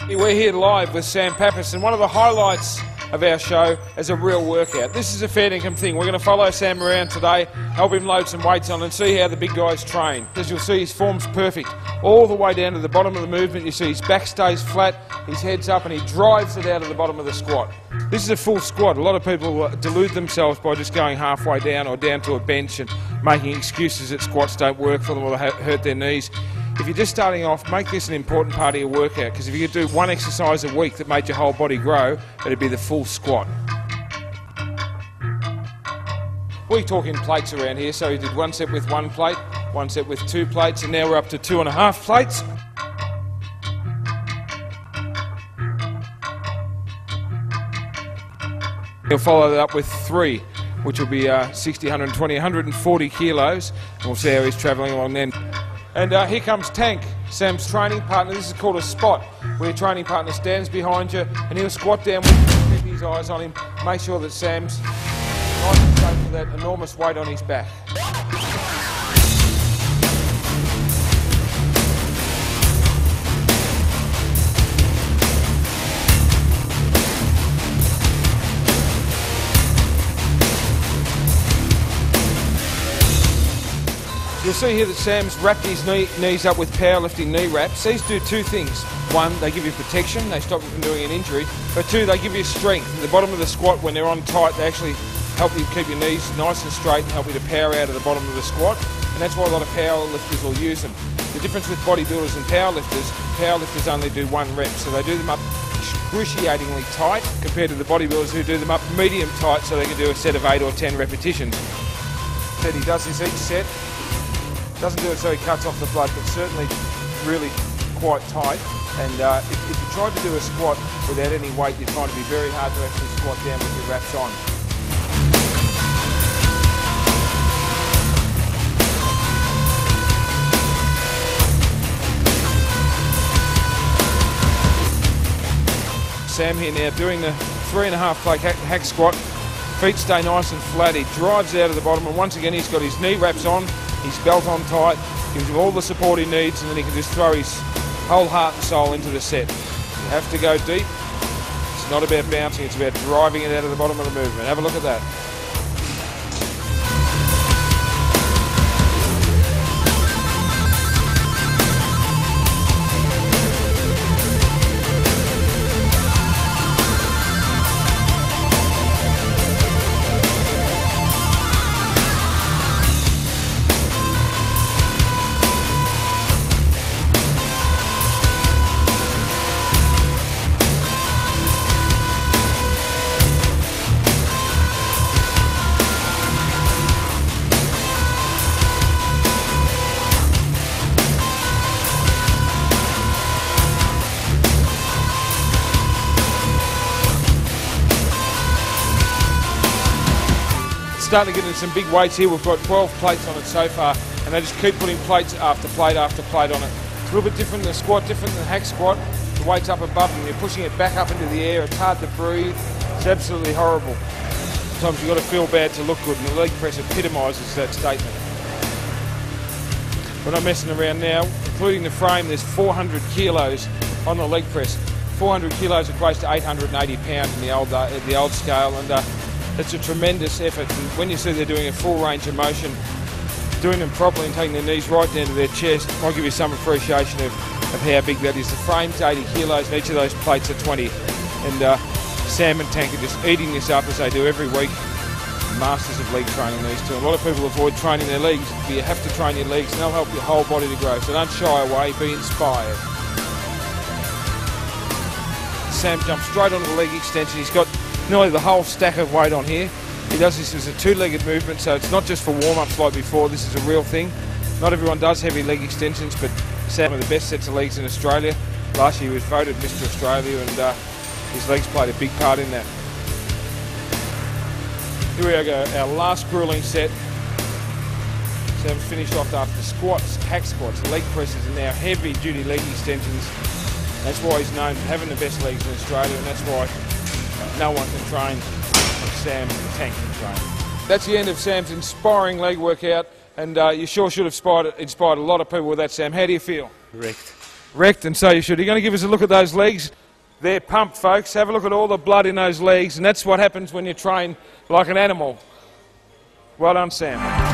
We're here live with Sam Pappas, and one of the highlights of our show is a real workout. This is a fair income thing. We're going to follow Sam around today, help him load some weights on and see how the big guys train. As you'll see, his form's perfect. All the way down to the bottom of the movement, you see his back stays flat, his head's up, and he drives it out of the bottom of the squat. This is a full squat. A lot of people delude themselves by just going halfway down or down to a bench and making excuses that squats don't work for them or they hurt their knees. If you're just starting off, make this an important part of your workout, because if you could do one exercise a week that made your whole body grow, it'd be the full squat. We talk in plates around here, so he did one set with one plate, one set with 2 plates, and now we're up to 2.5 plates. He'll follow that up with 3, which will be 60, 120, 140 kilos, and we'll see how he's travelling along then. And here comes Tank, Sam's training partner. This is called a spot, where your training partner stands behind you and he'll squat down with you, keep his eyes on him, make sure that Sam's nice and safe with that enormous weight on his back. You'll see here that Sam's wrapped his knees up with powerlifting knee wraps. These do 2 things. 1, they give you protection, they stop you from doing an injury. But 2, they give you strength. At the bottom of the squat, when they're on tight, they actually help you keep your knees nice and straight and help you to power out of the bottom of the squat. And that's why a lot of powerlifters will use them. The difference with bodybuilders and powerlifters only do 1 rep. So they do them up excruciatingly tight compared to the bodybuilders who do them up medium tight so they can do a set of 8 or 10 repetitions. Then he does this each set. Doesn't do it so he cuts off the blood, but certainly really quite tight. And if you tried to do a squat without any weight, you'd find it be very hard to actually squat down with your wraps on. Sam here now doing the 3.5 plate hack squat. Feet stay nice and flat. He drives out of the bottom, and once again he's got his knee wraps on, his belt on tight, gives him all the support he needs, and then he can just throw his whole heart and soul into the set. You have to go deep. It's not about bouncing, it's about driving it out of the bottom of the movement. Have a look at that. Starting to get into some big weights here. We've got 12 plates on it so far, and they just keep putting plates after plate after plate on it. It's a little bit different than the squat, different than the hack squat. The weight's up above them, you're pushing it back up into the air, it's hard to breathe, it's absolutely horrible. Sometimes you've got to feel bad to look good, and the leg press epitomises that statement. We're not messing around now. Including the frame, there's 400 kilos on the leg press. 400 kilos equates to 880 pounds in the old scale, and it's a tremendous effort. And when you see they're doing a full range of motion, doing them properly and taking their knees right down to their chest, I'll give you some appreciation of how big that is. The frame's 80 kilos and each of those plates are 20. And Sam and Tank are just eating this up as they do every week. Masters of leg training, these two. A lot of people avoid training their legs, but you have to train your legs and they'll help your whole body to grow. So don't shy away, be inspired. Sam jumps straight onto the leg extension. He's got nearly the whole stack of weight on here. He does this as a 2-legged movement, so it's not just for warm-ups like before. This is a real thing. Not everyone does heavy leg extensions, but Sam had the best sets of legs in Australia. Last year he was voted Mr. Australia, and his legs played a big part in that. Here we go, our last grueling set. Sam's finished off after squats, hack squats, leg presses, and now heavy-duty leg extensions. That's why he's known for having the best legs in Australia, and that's why no one can train like Sam and Tank can train. That's the end of Sam's inspiring leg workout, and you sure should have inspired a lot of people with that, Sam. How do you feel? Wrecked. Wrecked, and so you should. You're going to give us a look at those legs. They're pumped, folks. Have a look at all the blood in those legs, and that's what happens when you train like an animal. Well done, Sam.